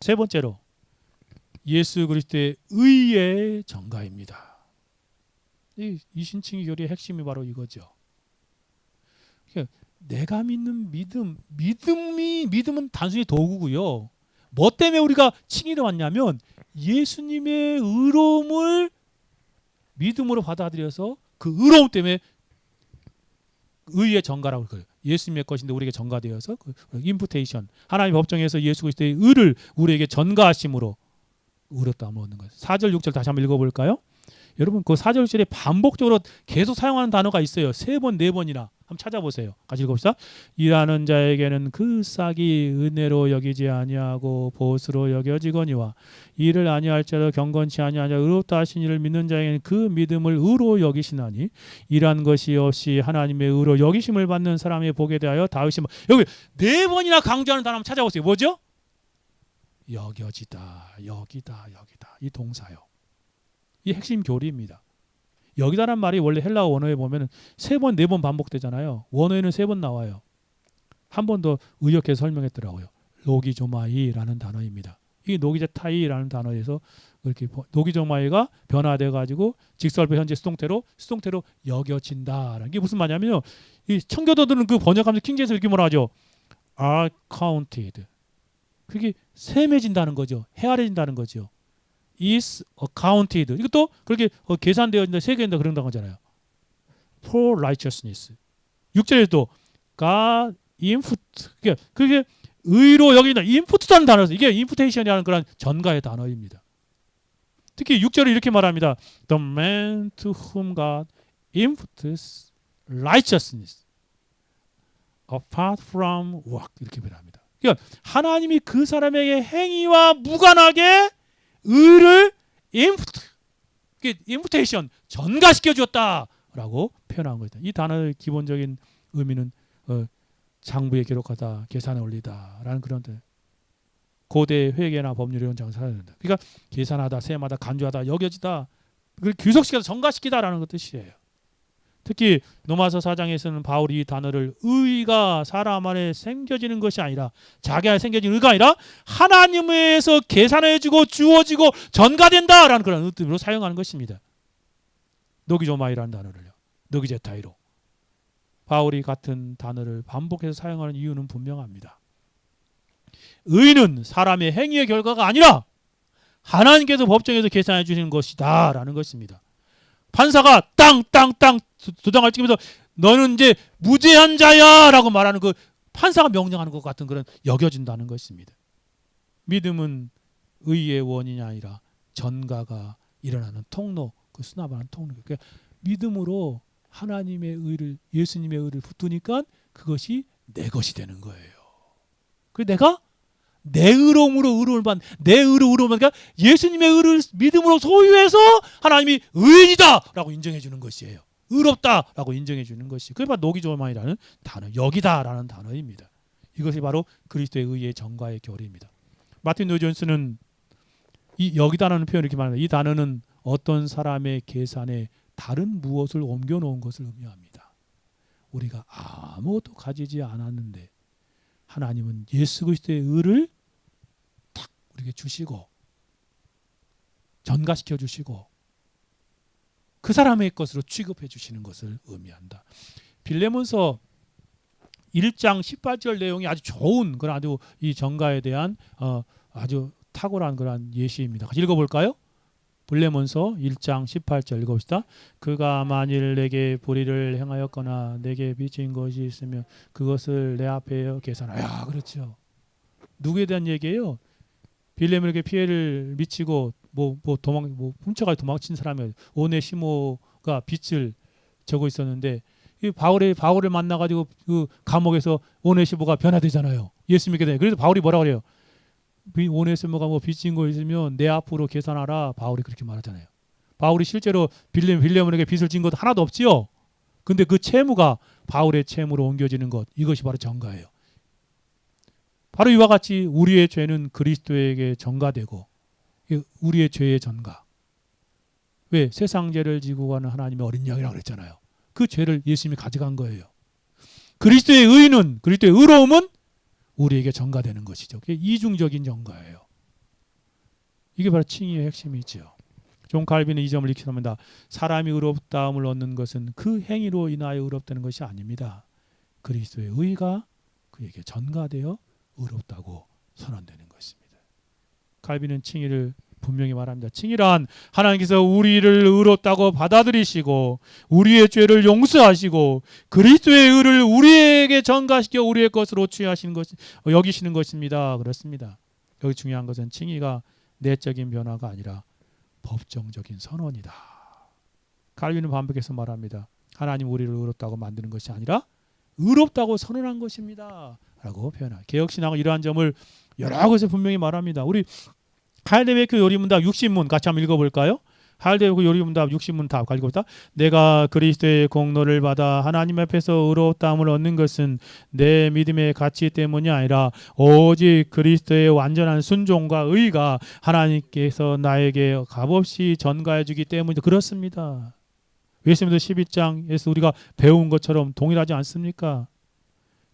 세 번째로 예수 그리스도의 의의 전가입니다. 이 신칭의 교리의 핵심이 바로 이거죠. 그러니까 내가 믿는 믿음은 단순히 도구고요. 뭐 때문에 우리가 칭의를 받냐면 예수님의 의로움을 믿음으로 받아들여서 그 의로움 때문에 의의 전가라고 그래요. 예수님의 것인데 우리에게 전가되어서 그 임푸테이션, 하나님의 법정에서 예수 그리스도의 의를 우리에게 전가하심으로 의롭다함을 얻는 거예요. 4절 6절 다시 한번 읽어볼까요? 여러분 그 4절 6절에 반복적으로 계속 사용하는 단어가 있어요. 3번 4번이나 한번 찾아보세요. 같이 읽어봅시다. 일하는 자에게는 그 싹이 은혜로 여기지 아니하고 보수로 여겨지거니와 일을 아니할지라도 경건치 아니하냐 의롭다 하신 이를 믿는 자에게는 그 믿음을 의로 여기시나니 일한 것이 없이 하나님의 의로 여기심을 받는 사람의 복에 대하여 다윗이 여기 4번이나 강조하는 단어 한번 찾아보세요. 뭐죠? 여겨지다, 여기다, 여기다. 이 동사요. 이 핵심 교리입니다. 여기다란 말이 원래 헬라어 원어에 보면 3번, 4번 반복되잖아요. 원어에는 3번 나와요. 한 번 더 의역해서 설명했더라고요. 로기조마이라는 단어입니다. 이 노기제타이라는 단어에서 이렇게 노기조마이가 변화돼 가지고 직설부 현재 수동태로 여겨진다라는 게 무슨 말이냐면요. 이 청교도들은 그 번역하면서 킹제에서 이렇게 뭐라 하죠? are counted. 그게 셈해진다는 거죠. 헤아려진다는 거죠. is accounted. 이것도 그렇게 계산되어진다, 세계된다 그런 거잖아요. for righteousness. 6절에도 God input. 그게 의로 여기다 input라는 단어에서 이게 imputation이라는 그런 전가의 단어입니다. 특히 6절을 이렇게 말합니다. The man to whom God imputes righteousness apart from work 이렇게 말합니다. 그러니까 하나님이 그 사람에게 행위와 무관하게 의를 임푸테이션 전가시켜 주었다라고 표현한 거다. 이 단어의 기본적인 의미는 장부에 기록하다, 계산에 올리다라는 그런 뜻. 고대 회계나 법률 이런 장을 사야 된다. 그러니까 계산하다, 셈하다, 간주하다, 여겨지다, 그걸 규속시켜서 전가시키다라는 것 뜻이에요. 특히 로마서 4장에서는 바울이 이 단어를 의가 사람 안에 생겨지는 것이 아니라 자기 안에 생겨진 의가 아니라 하나님에서 계산해주고 주어지고 전가된다라는 그런 뜻으로 사용하는 것입니다. 노기조마이라는 단어를요. 노기제타이로. 바울이 같은 단어를 반복해서 사용하는 이유는 분명합니다. 의는 사람의 행위의 결과가 아니라 하나님께서 법정에서 계산해 주시는 것이다 라는 것입니다. 판사가 땅 도장을 찍으면서 너는 이제 무죄한 자야 라고 말하는 그 판사가 명령하는 것 같은 그런 여겨진다는 것입니다. 믿음은 의의 원인이 아니라 전가가 일어나는 통로, 그 수납하는 통로. 그러니까 믿음으로 하나님의 의를, 예수님의 의를 붙으니까 그것이 내 것이 되는 거예요. 그래서 내가 내 의로움으로 의로움을 받는, 내 의로 의로움을 받으니까 예수님의 의를 믿음으로 소유해서 하나님이 의인이다 라고 인정해 주는 것이에요. 의롭다 라고 인정해 주는 것이. 그게 바로 노기조마이라는 단어, 여기다라는 단어입니다. 이것이 바로 그리스도의 의의 전가의 교리입니다. 마틴 로이 존스는 이 여기다라는 표현을 이렇게 말합니다. 이 단어는 어떤 사람의 계산에 다른 무엇을 옮겨 놓은 것을 의미합니다. 우리가 아무것도 가지지 않았는데 하나님은 예수 그리스도의 의를 딱 우리에게 주시고 전가시켜 주시고 그 사람의 것으로 취급해 주시는 것을 의미한다. 빌레몬서 1장 18절 내용이 아주 좋은 그런 아주 이 전가에 대한 아주 탁월한 그런 예시입니다. 같이 읽어볼까요? 빌레몬서 1장 18절 읽어봅시다. 그가 만일 내게 불의를 행하였거나 내게 빚진 것이 있으면 그것을 내 앞에 계산하여. 그렇죠. 누구에 대한 얘기예요? 빌레몬에게 피해를 미치고 훔쳐가 도망친 사람이 오네시모가 빚을 져고 있었는데 이 바울을 만나가지고 그 감옥에서 오네시모가 변화되잖아요. 예수 믿게 돼. 그래서 바울이 뭐라 그래요? 오네시모가 빚진 거 있으면 내 앞으로 계산하라. 바울이 그렇게 말하잖아요. 바울이 실제로 빌레몬에게 빚을 진 것 하나도 없지요. 근데 그 채무가 바울의 채무로 옮겨지는 것, 이것이 바로 전가예요. 바로 이와 같이 우리의 죄는 그리스도에게 전가되고 우리의 죄의 전가. 왜? 세상 죄를 지고 가는 하나님의 어린 양이라고 그랬잖아요. 그 죄를 예수님이 가져간 거예요. 그리스도의 의로움은 우리에게 전가되는 것이죠. 그게 이중적인 전가예요. 이게 바로 칭의의 핵심이지요. 존 칼빈은 이 점을 이렇게 합니다. 사람이 의롭다함을 얻는 것은 그 행위로 인하여 의롭다는 것이 아닙니다. 그리스도의 의가 그에게 전가되어 의롭다고 선언되는 것입니다. 칼빈은 칭의를 분명히 말합니다. 칭의란 하나님께서 우리를 의롭다고 받아들이시고 우리의 죄를 용서하시고 그리스도의 의를 우리에게 전가시켜 우리의 것으로 취하시는 것, 여기시는 것입니다. 그렇습니다. 여기 중요한 것은 칭의가 내적인 변화가 아니라 법정적인 선언이다. 칼빈은 반복해서 말합니다. 하나님 우리를 의롭다고 만드는 것이 아니라 의롭다고 선언한 것입니다. 라고 표현합니다. 개혁신학은 이러한 점을 여러 곳에 분명히 말합니다. 우리 하일데베르크 요리문답 60문 같이 한번 읽어볼까요? 하일데베르크 요리문답 60문 답 읽어볼까? 내가 그리스도의 공로를 받아 하나님 앞에서 의롭다함을 얻는 것은 내 믿음의 가치 때문이 아니라 오직 그리스도의 완전한 순종과 의가 하나님께서 나에게 값없이 전가해 주기 때문이다. 그렇습니다. 웨스민스터 12장에서 우리가 배운 것처럼 동일하지 않습니까?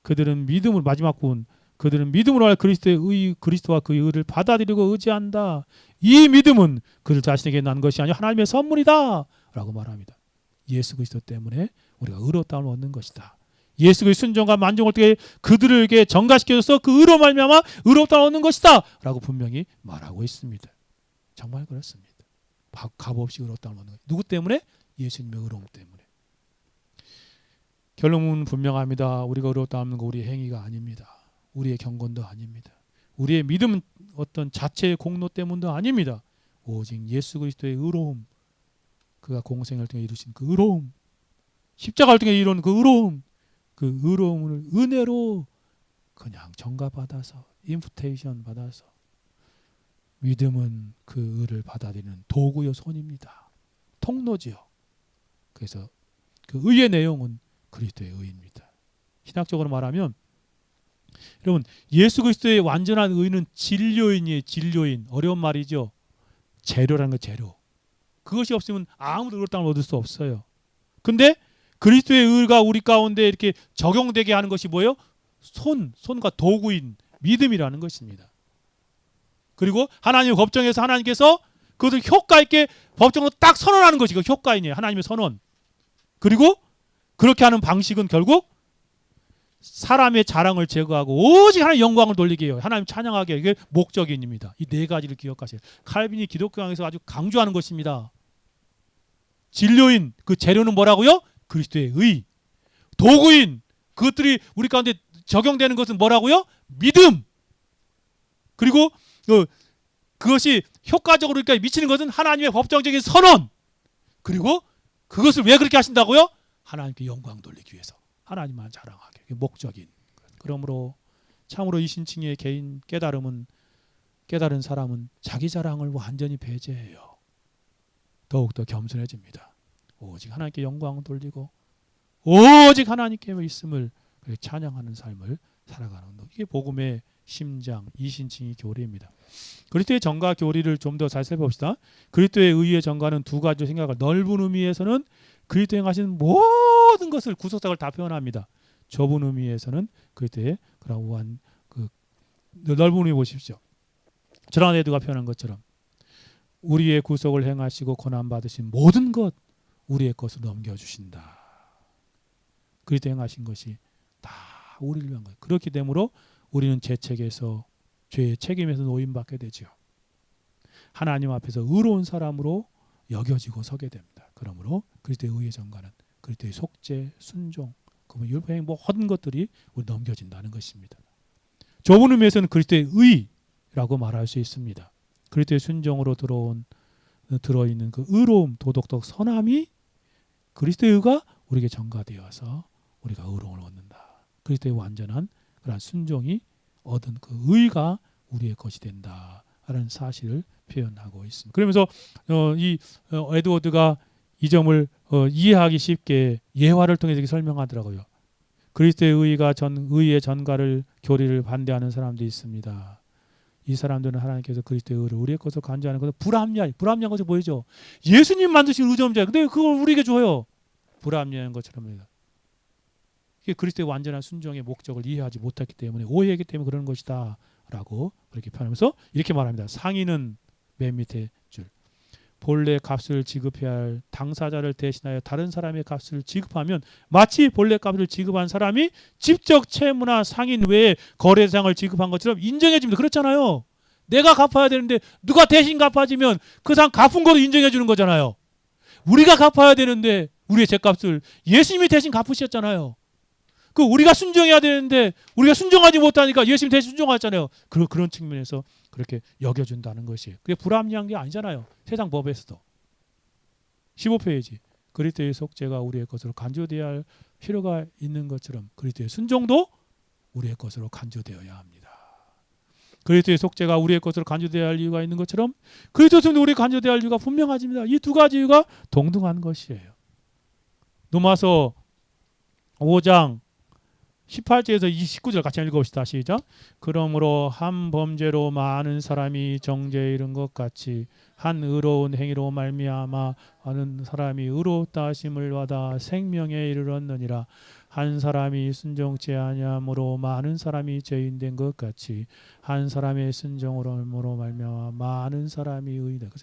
그들은 믿음을 마지막 부분 그들은 믿음으로 할 그리스도의 의, 그리스도와 그 의를 받아들이고 의지한다. 이 믿음은 그들 자신에게 난 것이 아니라 하나님의 선물이다. 라고 말합니다. 예수 그리스도 때문에 우리가 의롭다함을 얻는 것이다. 예수 그리스도의 순종과 만족을 통해 그들에게 전가시켜줘서 그 의로 말미암아 의롭다함을 얻는 것이다. 라고 분명히 말하고 있습니다. 정말 그렇습니다. 값없이 의롭다함을 얻는 것. 누구 때문에? 예수님의 의로움 때문에. 결론은 분명합니다. 우리가 의롭다 하는 거 우리의 행위가 아닙니다. 우리의 경건도 아닙니다. 우리의 믿음 어떤 자체의 공로 때문도 아닙니다. 오직 예수 그리스도의 의로움, 그가 공생을 통해 이루신 그 의로움, 십자가를 통해 이룬 그 의로움, 그 의로움을 은혜로 그냥 전가받아서 인프테이션 받아서 믿음은 그 의를 받아들이는 도구요 손입니다. 통로지요. 그래서 그 의의 내용은 그리스도의 의입니다. 신학적으로 말하면 여러분 예수 그리스도의 완전한 의는 진료인이에요. 진료인. 어려운 말이죠. 재료라는 거 재료. 그것이 없으면 아무도 의롭다함을 얻을 수 없어요. 근데 그리스도의 의가 우리 가운데 이렇게 적용되게 하는 것이 뭐예요? 손과 도구인 믿음이라는 것입니다. 그리고 하나님의 법정에서 하나님께서 그것을 효과 있게 법정으로 딱 선언하는 것이 그 효과인이에요. 하나님의 선언. 그리고 그렇게 하는 방식은 결국 사람의 자랑을 제거하고 오직 하나님의 영광을 돌리게 해요. 하나님 찬양하게 해요. 이게 목적입니다. 이 네 가지를 기억하세요. 칼빈이 기독교에서 아주 강조하는 것입니다. 진료인 그 재료는 뭐라고요? 그리스도의 의. 도구인 그것들이 우리 가운데 적용되는 것은 뭐라고요? 믿음. 그리고 그것이 효과적으로 미치는 것은 하나님의 법정적인 선언. 그리고 그것을 왜 그렇게 하신다고요? 하나님께 영광 돌리기 위해서. 하나님만 자랑하게. 목적인. 그러므로 참으로 이 신칭의 개인 깨달은 사람은 자기 자랑을 완전히 배제해요. 더욱더 겸손해집니다. 오직 하나님께 영광을 돌리고 오직 하나님께 있음을 찬양하는 삶을 살아가는 것. 이게 복음의 심장, 이신칭의 교리입니다. 그리스도의 전가 교리를 좀 더 잘 살펴봅시다. 그리스도의 의의 전가는 두 가지로 생각할 넓은 의미에서는 그리스도에 행하신 모든 것을 구속사를 다 표현합니다. 좁은 의미에서는 그리스도의 그러한 그 넓은 의미 보십시오. 전한 에드가 표현한 것처럼 우리의 구속을 행하시고 고난 받으신 모든 것 우리의 것으로 넘겨주신다. 그리스도 행하신 것이 다 우리를 위한 거예요. 그렇기 때문에 우리는 죄책에서 죄의 책임에서 노임받게 되죠. 하나님 앞에서 의로운 사람으로 여겨지고 서게 됩니다. 그러므로 그리스도의 의의 전가는 그리스도의 속죄, 순종, 그분 율법의 모든 것들이 우리 넘겨진다는 것입니다. 좁은 의미에서는 그리스도의 의라고 말할 수 있습니다. 그리스도의 순종으로 들어있는 그 의로움, 도덕적 선함이 그리스도의 의가 우리에게 전가되어서 우리가 의로움을 얻는다. 그리스도의 완전한 그런 순종이 얻은 그 의가 우리의 것이 된다라는 사실을 표현하고 있습니다. 그러면서 에드워드가 이 점을 이해하기 쉽게 예화를 통해서 설명하더라고요. 그리스도의 의의 전가를 교리를 반대하는 사람도 있습니다. 이 사람들은 하나님께서 그리스도의 의를 우리의 것으로 간주하는 것은 불합리한 것이 보이죠. 예수님 만드신 의점자예요. 근데 그걸 우리에게 줘요. 불합리한 것처럼입니다. 이게 그리스도의 완전한 순종의 목적을 이해하지 못했기 때문에 오해했기 때문에 그러는 것이다 라고 그렇게 표현하면서 이렇게 말합니다. 상인은 맨 밑에 줄. 본래 값을 지급해야 할 당사자를 대신하여 다른 사람의 값을 지급하면 마치 본래 값을 지급한 사람이 직접 채무나 상인 외에 거래 대상을 지급한 것처럼 인정해 줍니다. 그렇잖아요. 내가 갚아야 되는데 누가 대신 갚아주면 그 사람 갚은 거로 인정해 주는 거잖아요. 우리가 갚아야 되는데 우리의 죄값을 예수님이 대신 갚으셨잖아요. 그 우리가 순종해야 되는데 우리가 순종하지 못하니까 예수님 대신 순종하잖아요. 그런 측면에서 그렇게 여겨준다는 것이에요. 그게 불합리한 게 아니잖아요. 세상 법에서도. 15페이지. 그리스도의 속죄가 우리의 것으로 간주되어야 할 필요가 있는 것처럼 그리스도의 순종도 우리의 것으로 간주되어야 합니다. 그리스도의 속죄가 우리의 것으로 간주되어야 할 이유가 있는 것처럼 그리스도의 순종도 우리의 간주되어야 할 이유가 분명하집니다. 이 두 가지 이유가 동등한 것이에요. 로마서 5장 18절에서 29절 같이 읽어봅시다. 시작. 그러므로 한 범죄로 많은 사람이 정죄에 이른 것 같이 한 의로운 행위로 말미암아 많은 사람이 의롭다 하심을 받아 생명에 이르렀느니라. 한 사람이 순종치 아니함으로 많은 사람이 죄인된 것 같이 한 사람의 순종으로 말미암아 많은 사람이 의인되다.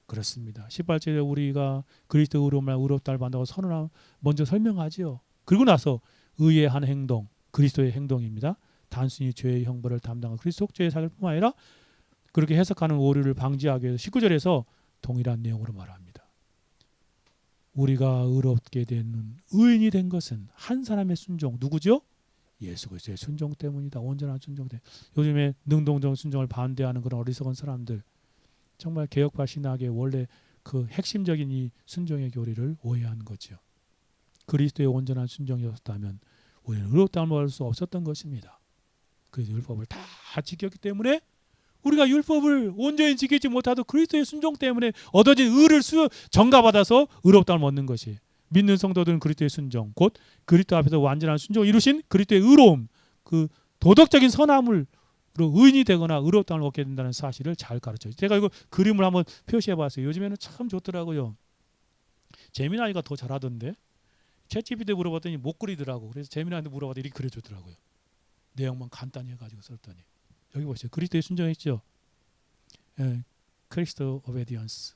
그렇습니다. 18절에 우리가 그리스도 의롭다를 받는다고 선언하고 먼저 설명하지요. 그리고 나서 의의 한 행동, 그리스도의 행동입니다. 단순히 죄의 형벌을 담당한 그리스도 속죄의 사실 뿐만 아니라 그렇게 해석하는 오류를 방지하기 위해서 19절에서 동일한 내용으로 말합니다. 우리가 의롭게 되는 의인이 된 것은 한 사람의 순종, 누구죠? 예수 그리스도의 순종 때문이다. 온전한 순종 때문에. 요즘에 능동적 순종을 반대하는 그런 어리석은 사람들, 정말 개혁파 신학의 원래 그 핵심적인 이 순종의 교리를 오해한 거죠. 그리스도의 온전한 순종이었다면 우리는 의롭다함을 받을 수 없었던 것입니다. 그래서 율법을 다 지켰기 때문에 우리가 율법을 온전히 지키지 못하도 그리스도의 순종 때문에 얻어진 의를 전가받아서 의롭다함을 얻는 것이 믿는 성도들은 그리스도의 순종, 곧 그리스도 앞에서 완전한 순종을 이루신 그리스도의 의로움, 그 도덕적인 선함으로 의인이 되거나 의롭다함을 얻게 된다는 사실을 잘 가르쳐요. 제가 이거 그림을 한번 표시해봤어요. 요즘에는 참 좋더라고요. 재민아이가 더 잘하던데 챗GPT 물어봤더니 못 그리더라고. 그래서 재민아한테 물어봤더니 이렇게 그려주더라고요. 내용만 간단히 해가지고 썼더니 여기 보세요. 그리스도의 순종했죠. 크리스토 오베디언스,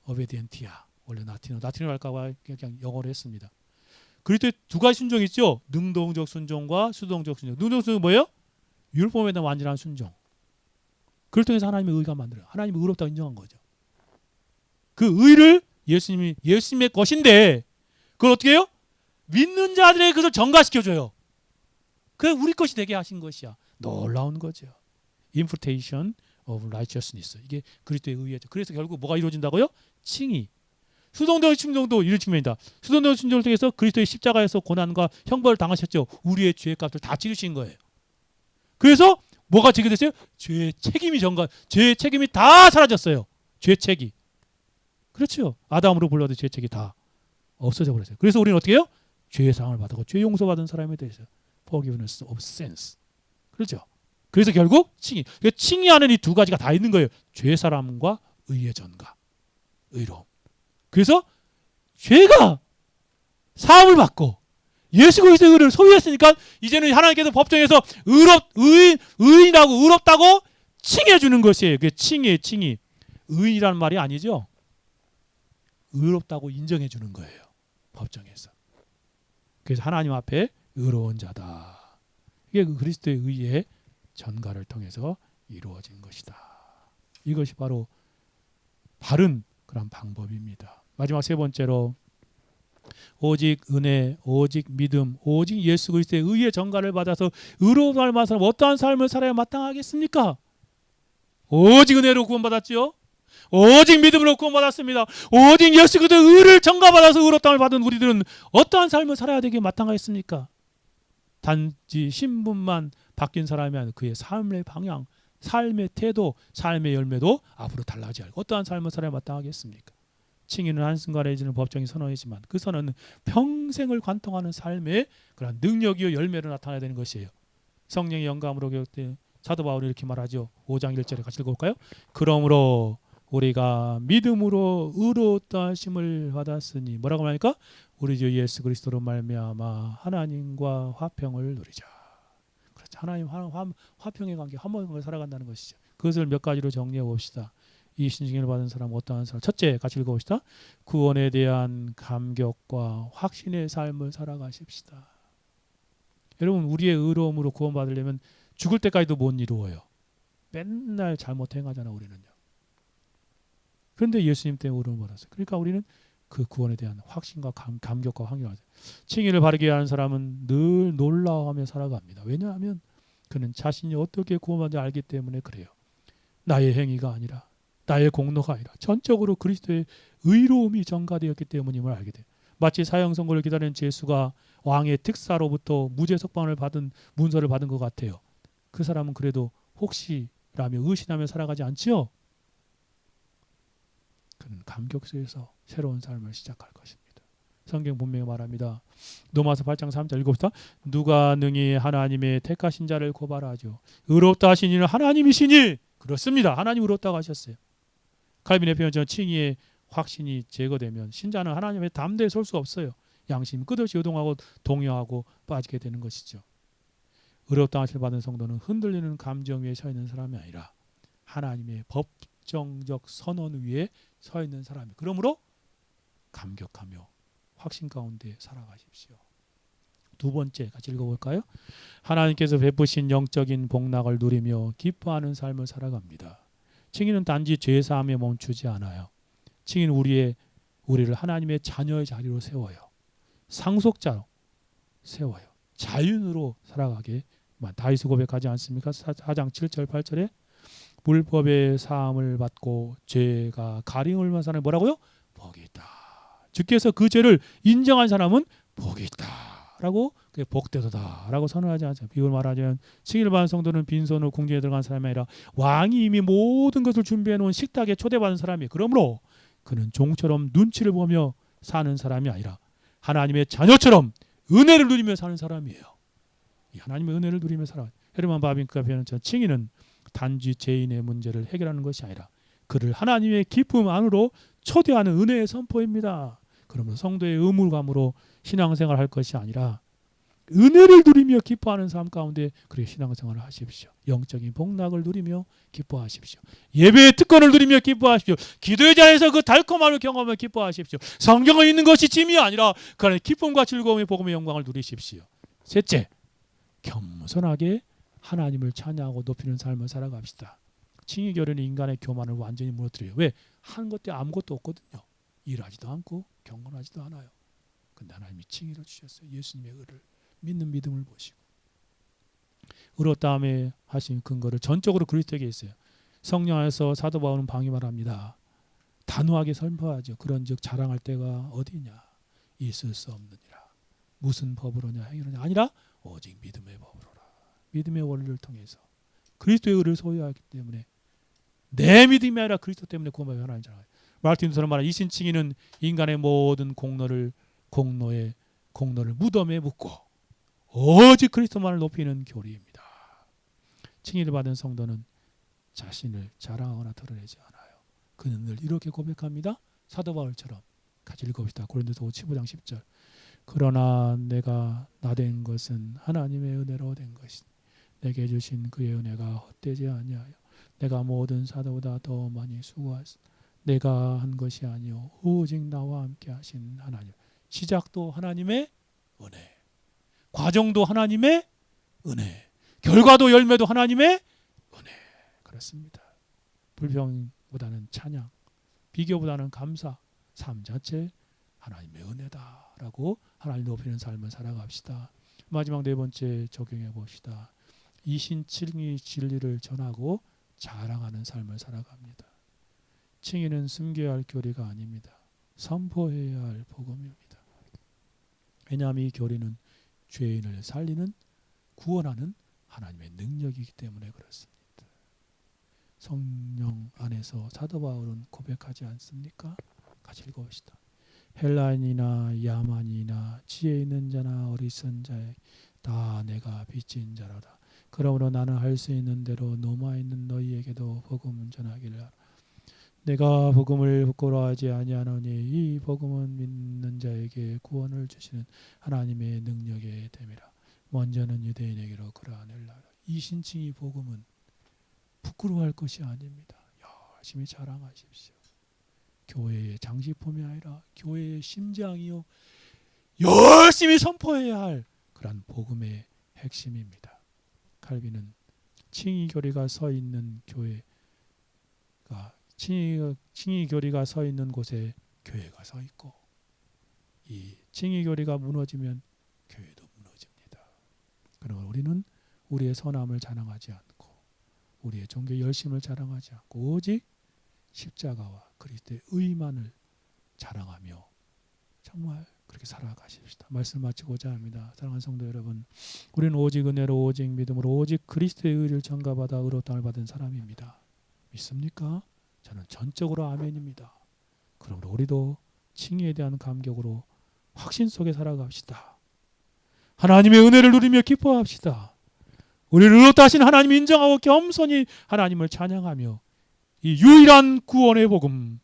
오베디엔티아. 원래 라틴어 할까봐 그냥 영어로 했습니다. 그리스도의 두 가지 순종이 있죠. 능동적 순종과 수동적 순종. 능동적 순종은 뭐예요? 율법에 대한 완전한 순종. 그걸 통해서 하나님의 의가 만들어요. 하나님이 의롭다고 인정한 거죠. 그 의를 예수님의 것인데 그걸 어떻게 해요? 믿는 자들에게 그것을 전가시켜줘요. 그게 우리 것이 되게 하신 것이야. 놀라운 거죠. Imputation of righteousness. 이게 그리스도의 의예죠. 그래서 결국 뭐가 이루어진다고요? 칭의. 수동적 충정도 이런 측면이다. 수동적 충정을 통해서 그리스도의 십자가에서 고난과 형벌을 당하셨죠. 우리의 죄의 값을 다 치르신 거예요. 그래서 뭐가 지게 됐어요? 죄의 책임이 다 사라졌어요. 죄 책이. 그렇죠. 아담으로 불러도 죄 책이 다 없어져 버렸어요. 그래서 우리는 어떻게 해요? 죄의 사함을 받고 죄 용서받은 사람이 되죠. Forgiveness of sins. 그렇죠. 그래서 결국 칭의하는 이 두 가지가 다 있는 거예요. 죄 사함과 의의 전가, 의로움. 그래서 죄가 사함을 받고 예수 그리스도의 의를 소유했으니까 이제는 하나님께서 법정에서 의인이라고 의롭다고 칭해 주는 것이에요. 그게 칭의. 의인이라는 말이 아니죠. 의롭다고 인정해 주는 거예요. 법정에서. 그래서 하나님 앞에 의로운 자다. 이게 그리스도의 의의 전가를 통해서 이루어진 것이다. 이것이 바로 바른 그런 방법입니다. 마지막 세 번째로 오직 은혜, 오직 믿음, 오직 예수 그리스도의 의의 전가를 받아서 의로움을 받은 사람 어떠한 삶을 살아야 마땅하겠습니까? 오직 은혜로 구원받았지요. 오직 믿음으로 구원받았습니다. 오직 예수 그리스도의 의를 전가받아서 의롭다함을 받은 우리들은 어떠한 삶을 살아야 되기에 마땅하겠습니까? 단지 신분만 바뀐 사람이 아니라 그의 삶의 방향, 삶의 태도, 삶의 열매도 앞으로 달라져야 할 어떠한 삶을 살아야 마땅하겠습니까? 칭의는 한순간에 이르는 법정이 선언이지만 그 선언은 평생을 관통하는 삶의 그런 능력이요 열매로 나타나야 되는 것이에요. 성령의 영감으로 교육된 사도 바울이 이렇게 말하죠. 5장 1절에 같이 읽어볼까요? 그러므로 우리가 믿음으로 의롭다 하심을 받았으니 뭐라고 말합니까? 우리 주 예수 그리스도로 말미암아 하나님과 화평을 누리자. 하나님 화평의 관계, 화목을 살아간다는 것이죠. 그것을 몇 가지로 정리해 봅시다. 이 신징을 받은 사람 어떠한 사람? 첫째, 같이 읽어봅시다. 구원에 대한 감격과 확신의 삶을 살아가십시다. 여러분, 우리의 의로움으로 구원받으려면 죽을 때까지도 못 이루어요. 맨날 잘못 행하잖아, 우리는요. 그런데 예수님 때문에 의로움을 받았어요. 그러니까 우리는 그 구원에 대한 확신과 감격과 확신을 가져요. 칭의를 바르게 하는 사람은 늘 놀라워하며 살아갑니다. 왜냐하면 그는 자신이 어떻게 구원받는지 알기 때문에 그래요. 나의 행위가 아니라, 나의 공로가 아니라 전적으로 그리스도의 의로움이 전가되었기 때문임을 알게 돼요. 마치 사형 선고를 기다리는 제수가 왕의 특사로부터 무죄 석방을 받은 문서를 받은 것 같아요. 그 사람은 그래도 혹시라며 의심하며 살아가지 않지요. 그는 감격 속에서 새로운 삶을 시작할 것입니다. 성경 분명히 말합니다. 로마서 8장 3절 읽어봅시다. 누가 능히 하나님의 택하신 자를 고발하죠. 의롭다 하신 이는 하나님이시니. 그렇습니다. 하나님 의롭다고 하셨어요. 칼빈의 표현처럼 칭의의 확신이 제거되면 신자는 하나님의 담대에 설 수 없어요. 양심 끝없이 요동하고 동요하고 빠지게 되는 것이죠. 의롭다 하실 받은 성도는 흔들리는 감정 위에 서 있는 사람이 아니라 하나님의 법정적 선언 위에 서 있는 사람이. 그러므로 감격하며 확신 가운데 살아가십시오. 두 번째 같이 읽어볼까요? 하나님께서 베푸신 영적인 복락을 누리며 기뻐하는 삶을 살아갑니다. 칭의는 단지 죄사함에 멈추지 않아요. 칭의는 우리를 하나님의 자녀의 자리로 세워요. 상속자로 세워요. 자윤으로 살아가게 다윗이 고백하지 않습니까? 4장 7절 8절에 불법의 사함을 받고 죄가 가림을 사는 뭐라고요? 복이 있다. 주께서 그 죄를 인정한 사람은 복이 있다라고 복되도다라고 선언하지 않죠. 비유를 말하자면 칭의를 받은 성도는 빈손으로 궁전에 들어간 사람이 아니라 왕이 이미 모든 것을 준비해 놓은 식탁에 초대받은 사람이에요. 그러므로 그는 종처럼 눈치를 보며 사는 사람이 아니라 하나님의 자녀처럼 은혜를 누리며 사는 사람이에요. 이 하나님의 은혜를 누리며 살아. 헤르만 바빙크가 표현한 칭의는 단지 죄인의 문제를 해결하는 것이 아니라 그를 하나님의 기쁨 안으로 초대하는 은혜의 선포입니다. 그러므로 성도의 의무감으로 신앙생활을 할 것이 아니라 은혜를 누리며 기뻐하는 삶 가운데 그렇게 신앙생활을 하십시오. 영적인 복락을 누리며 기뻐하십시오. 예배의 특권을 누리며 기뻐하십시오. 기도의 자리에서 그 달콤함을 경험하며 기뻐하십시오. 성경을 읽는 것이 짐이 아니라 그 안에 기쁨과 즐거움의 복음의 영광을 누리십시오. 셋째, 겸손하게 하나님을 찬양하고 높이는 삶을 살아갑시다. 칭의 결연이 인간의 교만을 완전히 무너뜨려요. 왜? 한 것 때 아무것도 없거든요. 일하지도 않고 경건하지도 않아요. 근데 하나님이 칭의를 주셨어요. 예수님의 의를 믿는 믿음을 보시고 의롭다함에 하신 근거를 전적으로 그리스도에게 있어요. 성령 안에서 사도 바울은 방임을 합니다. 단호하게 선포하죠. 그런즉 자랑할 때가 어디냐? 있을 수 없느니라. 무슨 법으로냐 행위로냐 아니라 오직 믿음의 법으로라. 믿음의 원리를 통해서 그리스도의 의를 소유하기 때문에 내 믿음이 아니라 그리스도 때문에 구원받은 하나님 잖아요. 마르틴 루터는 말한 이신칭의는 인간의 모든 공로를 무덤에 묻고 오직 그리스도만을 높이는 교리입니다. 칭의를 받은 성도는 자신을 자랑하거나 드러내지 않아요. 그는 늘 이렇게 고백합니다. 사도 바울처럼 같이 읽어봅시다. 고린도서 15장 10절. 그러나 내가 나된 것은 하나님의 은혜로 된 것이니 내게 주신 그의 은혜가 헛되지 아니하여 내가 모든 사도보다 더 많이 수고하였으나 내가 한 것이 아니요 오직 나와 함께 하신 하나님. 시작도 하나님의 은혜, 과정도 하나님의 은혜, 결과도 열매도 하나님의 은혜. 그렇습니다. 불평보다는 찬양, 비교보다는 감사, 삶 자체 하나님의 은혜다라고 하나님 높이는 삶을 살아갑시다. 마지막 네 번째 적용해 봅시다. 이신칭의 진리를 전하고 자랑하는 삶을 살아갑니다. 칭의는 숨겨야 할 교리가 아닙니다. 선포해야 할 복음입니다. 왜냐하면 이 교리는 죄인을 살리는 구원하는 하나님의 능력이기 때문에 그렇습니다. 성령 안에서 사도 바울은 고백하지 않습니까? 같이 읽어봅시다. 헬라인이나 야만이나 지혜 있는 자나 어리석은 자에 다 내가 빚진 자로다. 그러므로 나는 할 수 있는 대로 넘어 있는 너희에게도 복음을 전하기를 하라. 내가 복음을 부끄러워하지 아니하노니 이 복음은 믿는 자에게 구원을 주시는 하나님의 능력의 됨이라. 먼저는 유대인에게로 그러하느라 이 신칭이 복음은 부끄러워할 것이 아닙니다. 열심히 자랑하십시오. 교회의 장식품이 아니라 교회의 심장이요 열심히 선포해야 할 그런 복음의 핵심입니다. 칼빈은 칭의 교리가 서 있는 교회가 칭의 교리가 서 있는 곳에 교회가 서 있고, 이 칭의 교리가 무너지면 교회도 무너집니다. 그러나 우리는 우리의 선함을 자랑하지 않고 우리의 종교 열심을 자랑하지 않고 오직 십자가와 그리스도의 의만을 자랑하며 정말 그렇게 살아가십시다. 말씀 마치고자 합니다. 사랑하는 성도 여러분, 우리는 오직 은혜로 오직 믿음으로 오직 그리스도의 의를 전가받아 의롭다함을 받은 사람입니다. 믿습니까? 저는 전적으로 아멘입니다. 그러므로 우리도 칭의에 대한 감격으로 확신 속에 살아갑시다. 하나님의 은혜를 누리며 기뻐합시다. 우리를 의롭다 하신 하나님 인정하고 겸손히 하나님을 찬양하며 이 유일한 구원의 복음,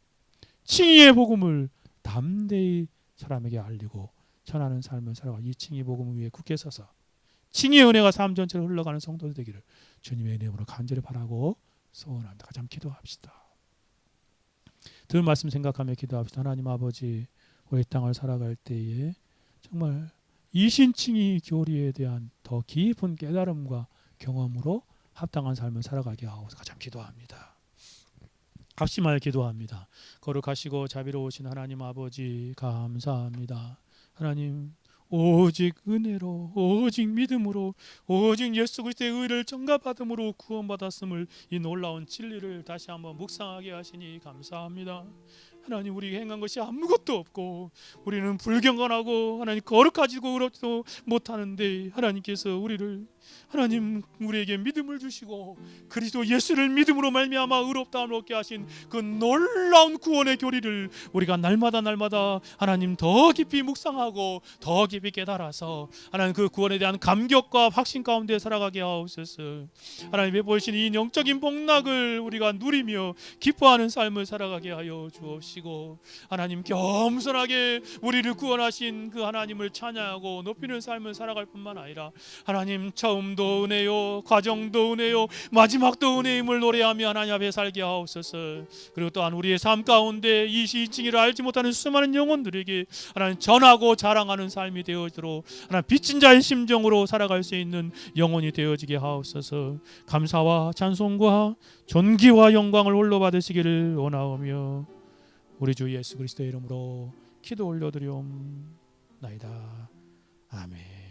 칭의의 복음을 담대히 사람에게 알리고 전하는 삶을 살아가 이 칭의 복음 위에 굳게 서서 칭의의 은혜가 삶 전체로 흘러가는 성도들 되기를 주님의 이름으로 간절히 바라고 소원합니다. 가장 기도합시다. 들은 말씀 생각하며 기도합시다. 하나님 아버지, 우리 땅을 살아갈 때에 정말 이신칭의 교리에 대한 더 깊은 깨달음과 경험으로 합당한 삶을 살아가게 하옵소서. 가장 기도합니다. 합심하여 기도합니다. 거룩하시고 자비로우신 하나님 아버지, 감사합니다. 하나님, 오직 은혜로 오직 믿음으로 오직 예수 그리스도의 의를 전가받음으로 구원받았음을, 이 놀라운 진리를 다시 한번 묵상하게 하시니 감사합니다. 하나님, 우리가 행한 것이 아무것도 없고 우리는 불경건하고 하나님 거룩하지도 의롭지도 못하는데 하나님께서 하나님 우리에게 믿음을 주시고 그리스도 예수를 믿음으로 말미암아 의롭다함을 얻게 하신 그 놀라운 구원의 교리를 우리가 날마다 하나님 더 깊이 묵상하고 더 깊이 깨달아서 하나님 그 구원에 대한 감격과 확신 가운데 살아가게 하옵소서. 하나님 베푸신 이 영적인 복락을 우리가 누리며 기뻐하는 삶을 살아가게 하여 주옵시고, 하나님 겸손하게 우리를 구원하신 그 하나님을 찬양하고 높이는 삶을 살아갈 뿐만 아니라 하나님 처음도 은혜요 과정도 은혜요 마지막도 은혜임을 노래하며 하나님 앞에 살게 하옵소서. 그리고 또한 우리의 삶 가운데 이 시칭의를 알지 못하는 수많은 영혼들에게 하나님 전하고 자랑하는 삶이 되어지도록 하나님 빚진 자의 심정으로 살아갈 수 있는 영혼이 되어지게 하옵소서. 감사와 찬송과 존귀와 영광을 홀로 받으시기를 원하오며 우리 주 예수 그리스도의 이름으로 기도 올려드리옵나이다. 아멘.